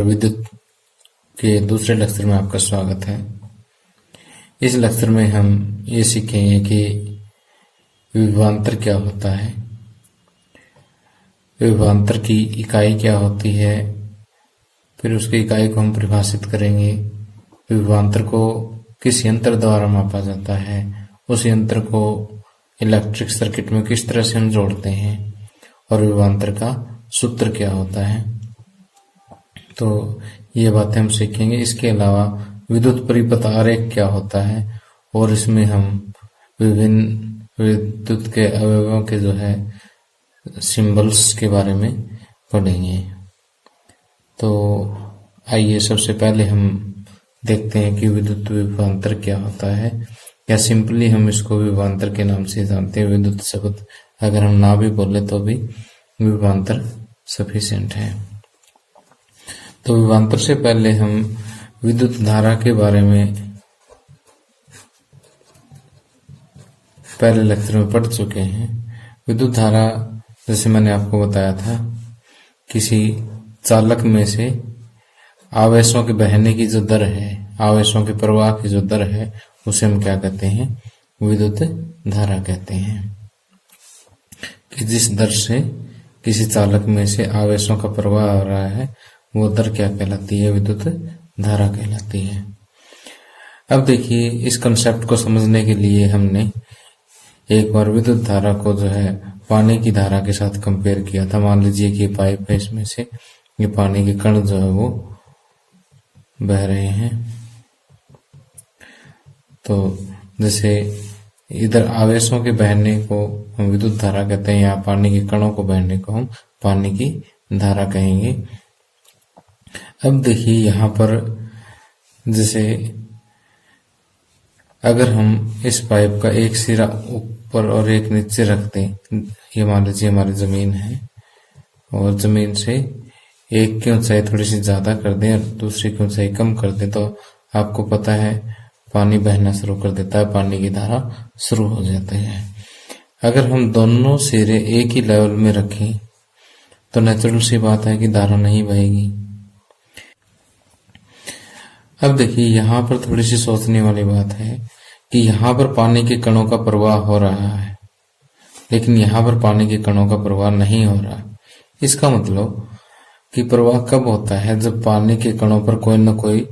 विद्युत के दूसरे लेक्चर में आपका स्वागत है। इस लेक्चर में हम ये सीखेंगे कि विभवांतर क्या होता है, विभवांतर की इकाई क्या होती है, फिर उसकी इकाई को हम परिभाषित करेंगे। विभवांतर को किस यंत्र द्वारा मापा जाता है, उस यंत्र को इलेक्ट्रिक सर्किट में किस तरह से हम जोड़ते हैं और विभवांतर का सूत्र क्या होता है, तो ये बातें हम सीखेंगे। इसके अलावा विद्युत परिपथ आरेख क्या होता है और इसमें हम विभिन्न विद्युत के अवयवों के सिंबल्स के बारे में पढ़ेंगे। तो आइए सबसे पहले हम देखते हैं कि विद्युत विभवांतर क्या होता है, या सिंपली हम इसको विभवांतर के नाम से जानते हैं। विद्युत शब्द अगर हम ना भी बोले तो भी विभवांतर सफिशिएंट है। तो विभवांतर से पहले हम विद्युत धारा के बारे में पहले लेक्चर में पढ़ चुके हैं। विद्युत धारा, जैसे मैंने आपको बताया था, किसी चालक में से आवेशों के बहने की जो दर है, आवेशों के प्रवाह की जो दर है, उसे हम क्या कहते हैं? विद्युत धारा कहते हैं। कि जिस दर से किसी चालक में से आवेशों का प्रवाह हो रहा है, वो दर क्या कहलाती है? विद्युत धारा कहलाती है। अब देखिए, इस कंसेप्ट को समझने के लिए हमने एक बार विद्युत धारा को पानी की धारा के साथ कंपेयर किया था। मान लीजिए कि पाइप है, इसमें से ये पानी के कण वो बह रहे हैं। तो जैसे इधर आवेशों के बहने को हम विद्युत धारा कहते हैं, या पानी के कणों को बहने को हम पानी की धारा कहेंगे। अब देखिए, यहाँ पर जैसे अगर हम इस पाइप का एक सिरा ऊपर और एक नीचे रख दें, ये मान लीजिए हमारी जमीन है, और जमीन से एक की ऊंचाई थोड़ी सी ज्यादा कर दें और दूसरी की ऊंचाई कम कर दें, तो आपको पता है पानी बहना शुरू कर देता है, पानी की धारा शुरू हो जाती है। अगर हम दोनों सिरे एक ही लेवल में रखें तो नेचुरल सी बात है कि धारा नहीं बहेगी। अब देखिए, यहाँ पर थोड़ी सी सोचने वाली बात है कि यहाँ पर पानी के कणों का प्रवाह हो रहा है, लेकिन यहाँ पर पानी के कणों का प्रवाह नहीं हो रहा। इसका मतलब कि प्रवाह कब होता है? जब पानी के कणों पर कोई न कोई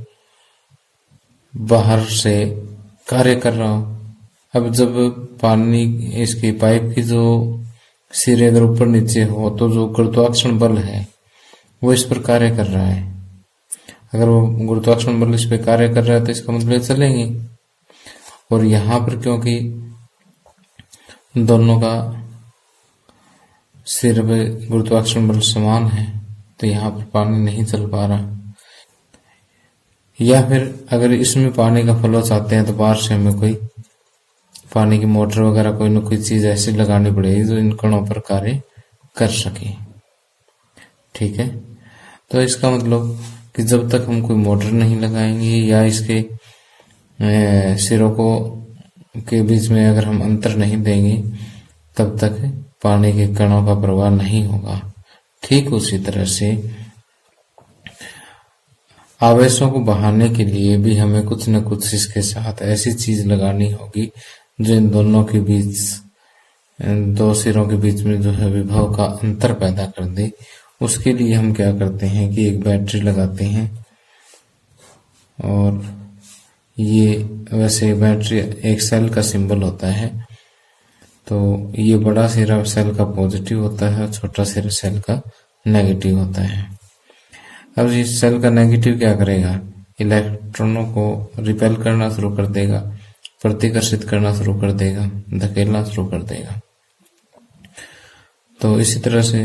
बाहर से कार्य कर रहा हो। अब जब पानी इसकी पाइप की जो सिरे अगर ऊपर नीचे हो, तो जो गुरुत्वाकर्षण बल है वो इस पर कार्य कर रहा है। अगर वो गुरुत्वाकर्षण बल इस पे कार्य कर रहा है तो इसका मतलब चलेंगे। और यहाँ पर क्योंकि दोनों का सिर पे गुरुत्वाकर्षण बल समान है, तो यहाँ पर पानी नहीं चल पा रहा। या फिर अगर इसमें पानी का फ्लो चाहते हैं तो बाहर से हमें कोई पानी की मोटर वगैरह कोई न कोई चीज ऐसी लगानी पड़ेगी जो इन कणों पर कार्य कर सके। ठीक है, तो इसका मतलब कि जब तक हम कोई मोटर नहीं लगाएंगे या इसके सिरों को के बीच में अगर हम अंतर नहीं देंगे, तब तक पानी के कणों का प्रवाह नहीं होगा। ठीक उसी तरह से आवेशों को बहाने के लिए भी हमें कुछ न कुछ इसके साथ ऐसी चीज लगानी होगी जो इन दोनों के बीच, दो सिरों के बीच में विभव का अंतर पैदा कर दे। उसके लिए हम क्या करते हैं कि एक बैटरी लगाते हैं, और ये वैसे बैटरी एक सेल का सिंबल होता है। तो ये बड़ा सिरा सेल का पॉजिटिव होता है और छोटा सिरा सेल का नेगेटिव होता है। अब इस सेल का नेगेटिव क्या करेगा? इलेक्ट्रॉनों को रिपेल करना शुरू कर देगा, प्रतिकर्षित करना शुरू कर देगा, धकेलना शुरू कर देगा। तो इसी तरह से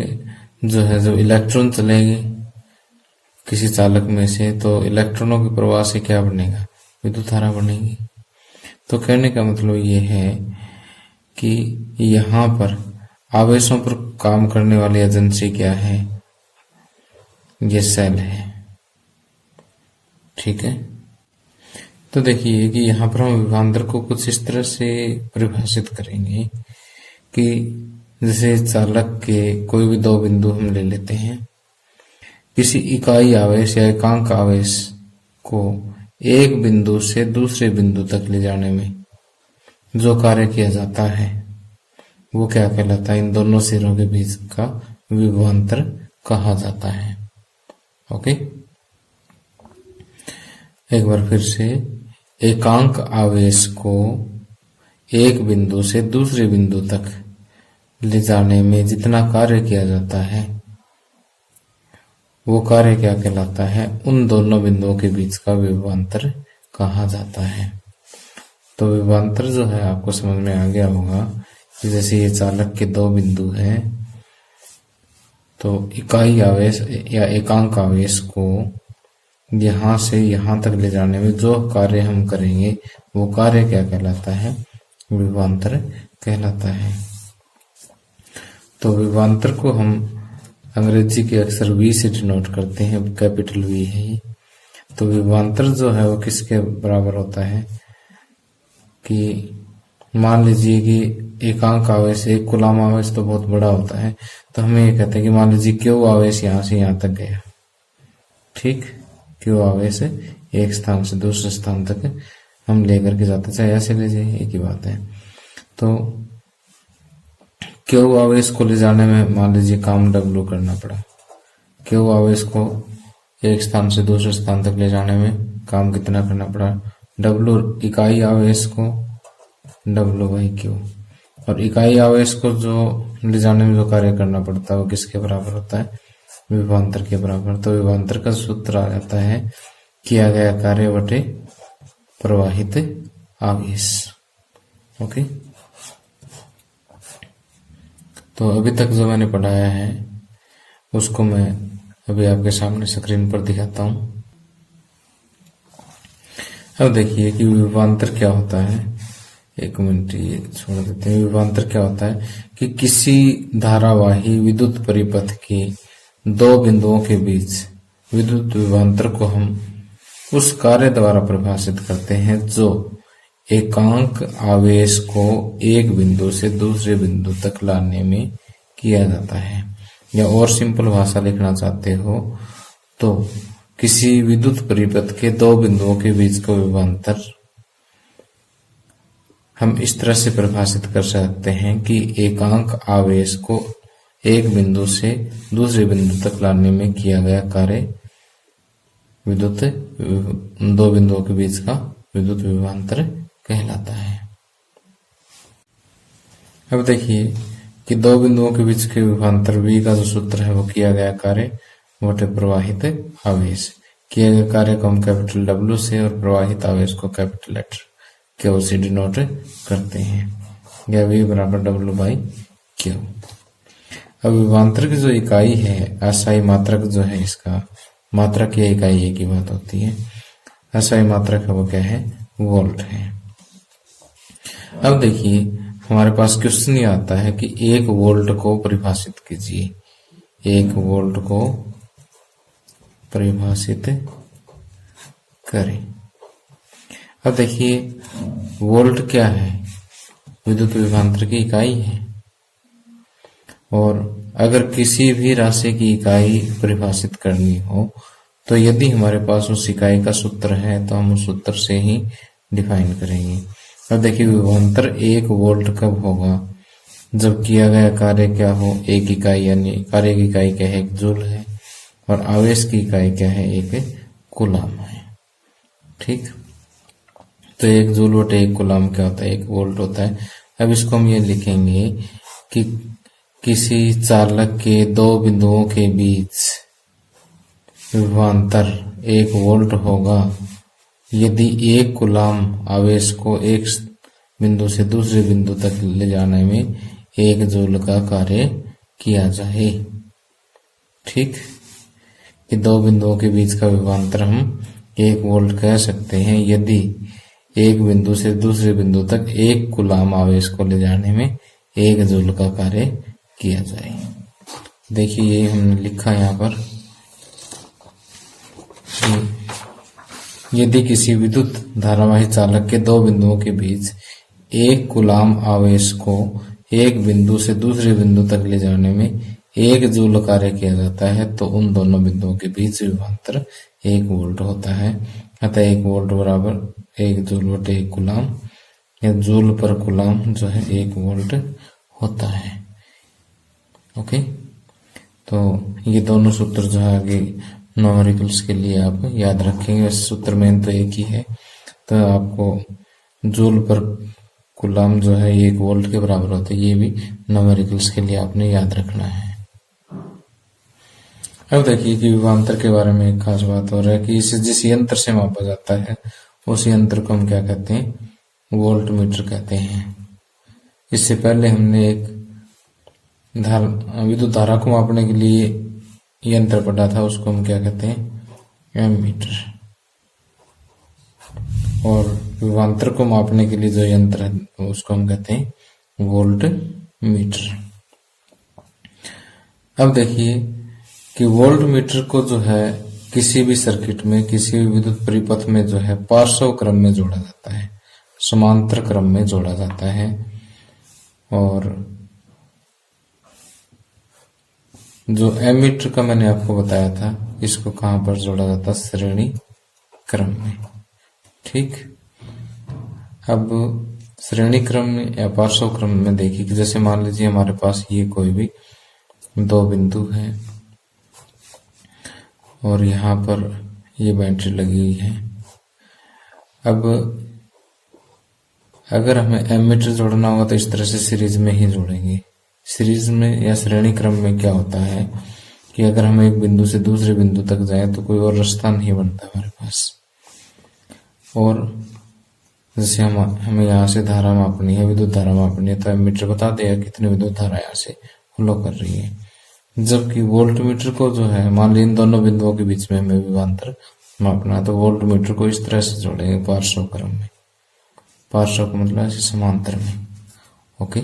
जो इलेक्ट्रॉन चलेंगे किसी चालक में से, तो इलेक्ट्रॉनों के प्रवाह से क्या बनेगा? विद्युत धारा बनेगी। तो कहने का मतलब ये है कि यहाँ पर आवेशों पर काम करने वाली एजेंसी क्या है? ये सेल है। ठीक है, तो देखिए कि यहाँ पर हम विभवांतर को कुछ इस तरह से परिभाषित करेंगे कि जैसे चालक के कोई भी दो बिंदु हम ले लेते हैं किसी इकाई आवेश या एकांक आवेश को एक बिंदु से दूसरे बिंदु तक ले जाने में जो कार्य किया जाता है वो क्या कहलाता है? इन दोनों सिरों के बीच का विभवांतर कहा जाता है। ओके, एक बार फिर से, एकांक आवेश को एक बिंदु से दूसरे बिंदु तक ले जाने में जितना कार्य किया जाता है वो कार्य क्या कहलाता है? उन दोनों बिंदुओं के बीच का विभवांतर कहा जाता है। तो विभवांतर जो है आपको समझ में आ गया होगा कि जैसे ये चालक के दो बिंदु हैं, तो इकाई आवेश या एकांक आवेश को यहां से यहां तक ले जाने में जो कार्य हम करेंगे वो कार्य क्या कहलाता है? विभवांतर कहलाता है। तो विभवांतर को हम अंग्रेजी के अक्षर V से डिनोट करते हैं, कैपिटल V है ये। तो विभवांतर जो है वो किसके बराबर होता है कि मान लीजिए कि एकांक आवेश, एक कूलाम आवेश तो बहुत बड़ा होता है, तो हम ये कहते हैं कि मान लीजिए क्यू आवेश यहां से यहां तक गया, ठीक, क्यू आवेश एक स्थान से दूसरे स्थान तक हम लेकर के जाते, चाहे ऐसे ले जाइए, एक ही बात है। तो क्यू आवेश को ले जाने में मान लीजिए काम W करना पड़ा, क्यू आवेश को एक स्थान से दूसरे स्थान तक ले जाने में काम कितना करना पड़ा? W, इकाई आवेश को W/Q, और इकाई आवेश को जो ले जाने में जो कार्य करना पड़ता है वो किसके बराबर होता है? विभवांतर के बराबर। तो विभवांतर का सूत्र आ जाता है किया गया कार्य बटे प्रवाहित आवेश। ओके, तो अभी तक जो मैंने पढ़ाया है उसको मैं अभी आपके सामने स्क्रीन पर दिखाता हूं। अब देखिए कि विभवांतर क्या होता है। एक मिनट ये छोड़ देते हैं। विभवांतर क्या होता है कि किसी धारावाही विद्युत परिपथ के दो बिंदुओं के बीच विद्युत विभवांतर को हम उस कार्य द्वारा परिभाषित करते हैं जो एकांक आवेश को एक बिंदु से दूसरे बिंदु तक लाने में किया जाता है। या और सिंपल भाषा लिखना चाहते हो तो किसी विद्युत परिपथ के दो बिंदुओं के बीच का विभवांतर हम इस तरह से परिभाषित कर सकते हैं कि एकांक आवेश को एक बिंदु से दूसरे बिंदु तक लाने में किया गया कार्य विद्युत दो बिंदुओं के बीच का विद्युत विभवांतर कहलाता है। अब देखिए कि दो बिंदुओं के बीच के विभवांतर V का जो सूत्र है वो किया गया कार्य बटे प्रवाहित आवेश। किया गया कार्य को हम कैपिटल W से और प्रवाहित आवेश को कैपिटल लेटर Q से डिनोट करते हैं, या V बराबर W/Q। अब विभवांतर की जो इकाई है, अस्थायी मात्रक जो है, इसका मात्रक या इकाई एक ही बात होती है। अस्थायी मात्रक है वो क्या है? वोल्ट है। अब देखिए हमारे पास क्वेश्चन ये आता है कि 1 वोल्ट को परिभाषित कीजिए। 1 वोल्ट को परिभाषित करें। अब देखिए वोल्ट क्या है? विद्युत विभवांतर की इकाई है। और अगर किसी भी राशि की इकाई परिभाषित करनी हो तो यदि हमारे पास उस इकाई का सूत्र है तो हम उस सूत्र से ही डिफाइन करेंगे। अब देखिए विभवांतर 1 वोल्ट कब होगा? जब किया गया कार्य क्या हो? 1 इकाई, यानी कार्य की इकाई क्या है? 1 जूल है, और आवेश की इकाई क्या है? 1 कूलाम है। ठीक, तो 1 जूल बटे 1 कूलाम क्या होता है? 1 वोल्ट होता है। अब इसको हम ये लिखेंगे कि किसी चालक के दो बिंदुओं के बीच विभवांतर 1 वोल्ट होगा यदि 1 कूलाम आवेश को एक बिंदु से दूसरे बिंदु तक ले जाने में 1 जूल का कार्य किया जाए। ठीक, कि दो बिंदुओं के बीच का विभवांतर हम 1 वोल्ट कह सकते हैं यदि एक बिंदु से दूसरे बिंदु तक 1 कूलाम आवेश को ले जाने में 1 जूल का कार्य किया जाए। देखिए ये हमने लिखा यहाँ पर, यदि किसी विद्युत धारावाही चालक के दो बिंदुओं के बीच 1 कूलाम आवेश को एक बिंदु से दूसरे बिंदु तक ले जाने में 1 जूल कार्य किया जाता है तो उन दोनों बिंदुओं के बीच विभवांतर 1 वोल्ट होता है। अतः 1 वोल्ट बराबर 1 जूल बटे 1 कूलाम, या जूल पर कूलाम जो है 1 वोल्ट होता है। ओके, तो ये दोनों सूत्र जो है आगे न्यूमेरिकल्स के लिए आप याद रखेंगे। वैसे सूत्र में तो एक ही है, तो आपको जूल पर कूलाम जो है 1 वोल्ट के बराबर होता है, ये भी न्यूमेरिकल्स के लिए आपने याद रखना है। अब देखिए कि विभवांतर के बारे में एक खास बात हो रहा है कि इसे जिस यंत्र से मापा जाता है उस यंत्र को हम क्या कहते हैं, वोल्ट मीटर कहते हैं। इससे पहले हमने एक विद्युत धारा को मापने के लिए यंत्र पढ़ा था, उसको हम क्या कहते हैं, एमीटर। और विभवांतर को मापने के लिए जो यंत्र है उसको हम कहते हैं वोल्ट मीटर। अब देखिए कि वोल्ट मीटर को जो है किसी भी सर्किट में, किसी भी विद्युत परिपथ में जो है पार्श्व क्रम में जोड़ा जाता है, समांतर क्रम में जोड़ा जाता है। और जो एमीटर का मैंने आपको बताया था, इसको कहां पर जोड़ा जाता है, श्रेणी क्रम में। ठीक, अब श्रेणी क्रम में या पार्श्व क्रम में देखिए कि जैसे मान लीजिए हमारे पास ये कोई भी 2 बिंदु है और यहाँ पर ये बैटरी लगी हुई है। अब अगर हमें एमीटर जोड़ना होगा तो इस तरह से सीरीज में ही जोड़ेंगे। सीरीज में या श्रेणी क्रम में क्या होता है कि अगर हम एक बिंदु से दूसरे बिंदु तक जाएं तो कोई और रास्ता नहीं बनता हमारे पास। और जैसे हमें यहाँ से धारा मापनी है, विद्युत धारा मापनी है, तो एमीटर बता देगा कितनी विद्युत धारा यहाँ से फ्लो कर रही है। जबकि वोल्ट मीटर को जो है, मान ली इन दोनों बिंदुओं के बीच में हमें विभवांतर मापना है, तो वोल्ट मीटर को इस तरह से जोड़ेंगे पार्श्व क्रम में। पार्श्व का मतलब ऐसे समांतर में। ओके,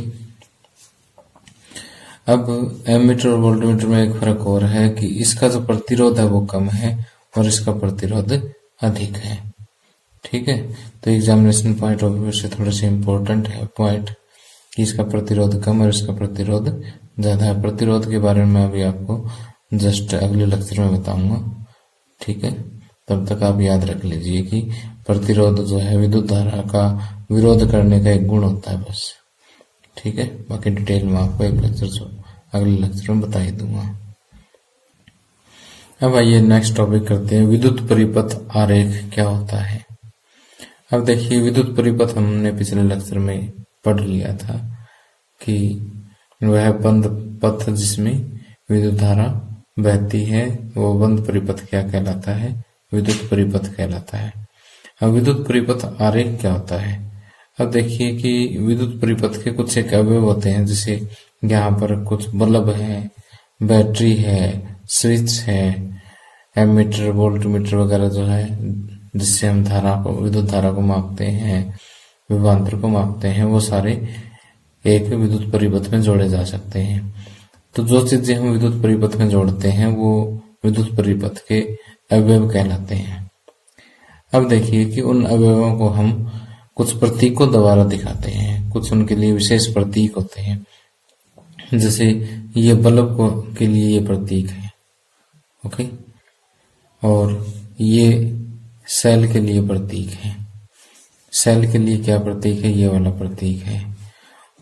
अब एमीटर और वोल्ट मीटर में एक फर्क और है कि इसका जो प्रतिरोध है वो कम है और इसका प्रतिरोध अधिक है। ठीक है, तो एग्जामिनेशन पॉइंट ऑफ व्यू से थोड़ा सा इंपॉर्टेंट है पॉइंट कि इसका प्रतिरोध कम और इसका प्रतिरोध ज्यादा है। प्रतिरोध के बारे में अभी आपको जस्ट अगले लेक्चर में बताऊंगा। ठीक है, तब तक आप याद रख लीजिए कि प्रतिरोध जो है विद्युत धारा का विरोध करने का एक गुण होता है बस। ठीक है, बाकी डिटेल में आपको एक लेक्चर अगले लेक्चर में बता ही दूंगा। अब आइए नेक्स्ट टॉपिक करते हैं, विद्युत परिपथ आरेख क्या होता है। अब देखिए, विद्युत परिपथ हमने पिछले लेक्चर में पढ़ लिया था कि वह बंद पथ जिसमें विद्युत धारा बहती है वो बंद परिपथ क्या कहलाता है, विद्युत परिपथ कहलाता है। अब विद्युत परिपथ आरेख क्या होता है। अब देखिए कि विद्युत परिपथ के कुछ एक अवयव होते हैं, जैसे यहाँ पर कुछ बल्ब है, बैटरी है, स्विच है, एमीटर, वोल्ट मीटर वगैरह जो है जिससे हम धारा को, विद्युत धारा को मापते हैं, विभवांतर को मापते हैं, वो सारे एक विद्युत परिपथ में जोड़े जा सकते हैं। तो जो चीजें हम विद्युत परिपथ में जोड़ते हैं वो विद्युत परिपथ के अवयव कहलाते हैं। अब देखिए कि उन अवयवों को हम कुछ प्रतीकों द्वारा दिखाते हैं, कुछ उनके लिए विशेष प्रतीक होते हैं। जैसे ये बल्ब को के लिए ये प्रतीक है, ओके, और ये सेल के लिए प्रतीक है। सेल के लिए क्या प्रतीक है, ये वाला प्रतीक है।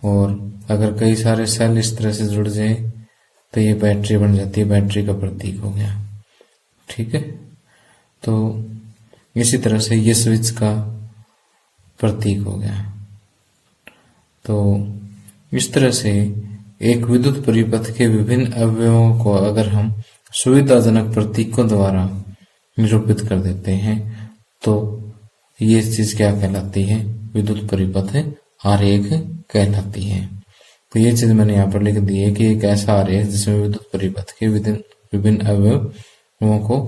और अगर कई सारे सेल इस तरह से जुड़ जाए तो ये बैटरी बन जाती है, बैटरी का प्रतीक हो गया। ठीक है, तो इसी तरह से ये स्विच का प्रतीक हो गया। तो इस तरह से एक विद्युत परिपथ के विभिन्न अवयवों को अगर हम सुविधाजनक प्रतीकों द्वारा निरूपित कर देते हैं तो ये चीज क्या कहलाती है, विद्युत परिपथ आरेख कहलाती है। तो ये चीज मैंने यहाँ पर लिख दी है कि एक ऐसा आरेख जिसमें विद्युत परिपथ के विभिन्न अवयवों को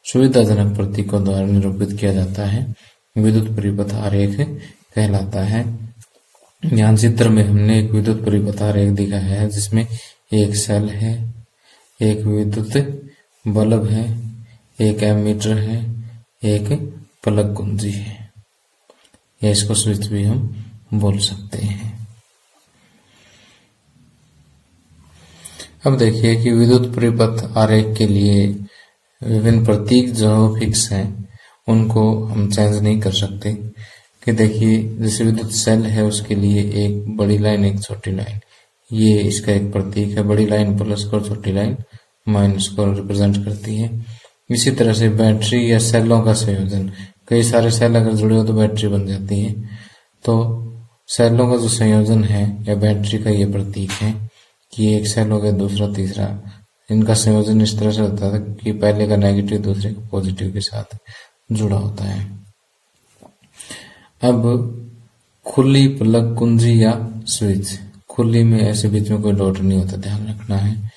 सुविधाजनक प्रतीकों द्वारा निरूपित किया जाता है, विद्युत परिपथ आरेख कहलाता है। यहाँ चित्र में हमने एक विद्युत परिपथ आरेख दिखाया है जिसमें एक सेल है, एक विद्युत बल्ब है, एक एमीटर है, एक प्लग कुंजी है, या इसको स्विच भी हम बोल सकते हैं। अब देखिए कि विद्युत परिपथ आरेख के लिए विभिन्न प्रतीक जो फिक्स हैं उनको हम चेंज नहीं कर सकते। कि देखिए जैसे विद्युत सेल है उसके लिए एक बड़ी लाइन एक छोटी लाइन, ये इसका एक प्रतीक है। बड़ी लाइन प्लस को, छोटी लाइन माइनस को रिप्रेजेंट करती है। इसी तरह से बैटरी या सेलों का संयोजन, कई सारे सेल अगर जुड़े हो तो बैटरी बन जाती है। तो सेलों का जो संयोजन है या बैटरी का ये प्रतीक है कि एक सेल हो गया, दूसरा, तीसरा, इनका संयोजन इस तरह से होता है कि पहले का नेगेटिव दूसरे का पॉजिटिव के साथ जुड़ा होता है। अब खुली प्लग कुंजी या स्विच, खुली में ऐसे बीच में कोई डॉट नहीं होता, ध्यान रखना है।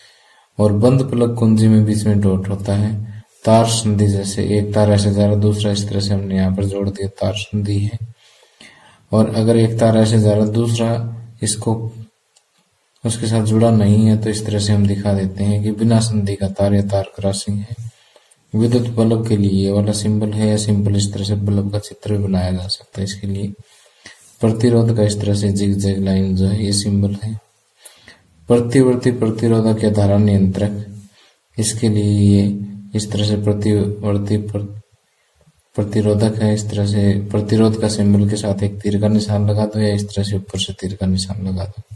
और बंद प्लग कुंजी में बीच में डॉट होता है। तार संधि, जैसे एक तार ऐसे जा रहा है, दूसरा इस तरह से हमने यहाँ पर जोड़ दिया, तार संधि है। और अगर एक तार ऐसे जा रहा है, दूसरा इसको उसके साथ जुड़ा नहीं है, तो इस तरह से हम दिखा देते हैं कि बिना संधि का तार या तार क्रॉसिंग है। विद्युत बल्ब के लिए ये वाला सिंबल है, या सिंबल इस तरह से बल्ब का चित्र भी बनाया जा सकता है। इसके लिए प्रतिरोध का इस तरह से जिग-जैग लाइन जो है ये सिंबल है। प्रतिवर्ती प्रतिरोधक या धारा नियंत्रक, इसके लिए ये इस तरह से प्रतिवर्ती प्रतिरोधक है। इस तरह से प्रतिरोध का सिंबल के साथ एक तीर का निशान लगा दो, या इस तरह से ऊपर से तीर का निशान लगा दो।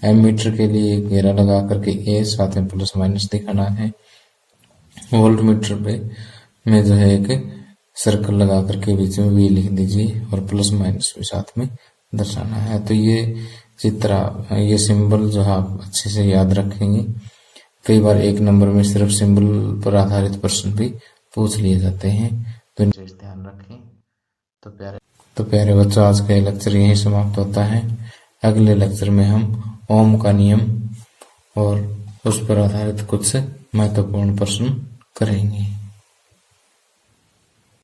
एमीटर के लिए घेरा लगा करके ए, साथ में प्लस माइनस दिखाना है। वोल्ट मीटर पे में जो है एक सर्कल लगा करके बीच में वी लिख दीजिए और प्लस माइनस भी साथ में दर्शाना है। तो ये चित्र, ये सिंबल जो आप अच्छे से याद रखेंगे। कई बार एक नंबर में सिर्फ सिंबल पर आधारित प्रश्न भी पूछ लिए जाते हैं, तो ध्यान रखें। तो प्यारे बच्चों, आज का लेक्चर यहीं समाप्त होता है। अगले लेक्चर में हम ओम का नियम और उस पर आधारित कुछ महत्वपूर्ण प्रश्न करेंगे।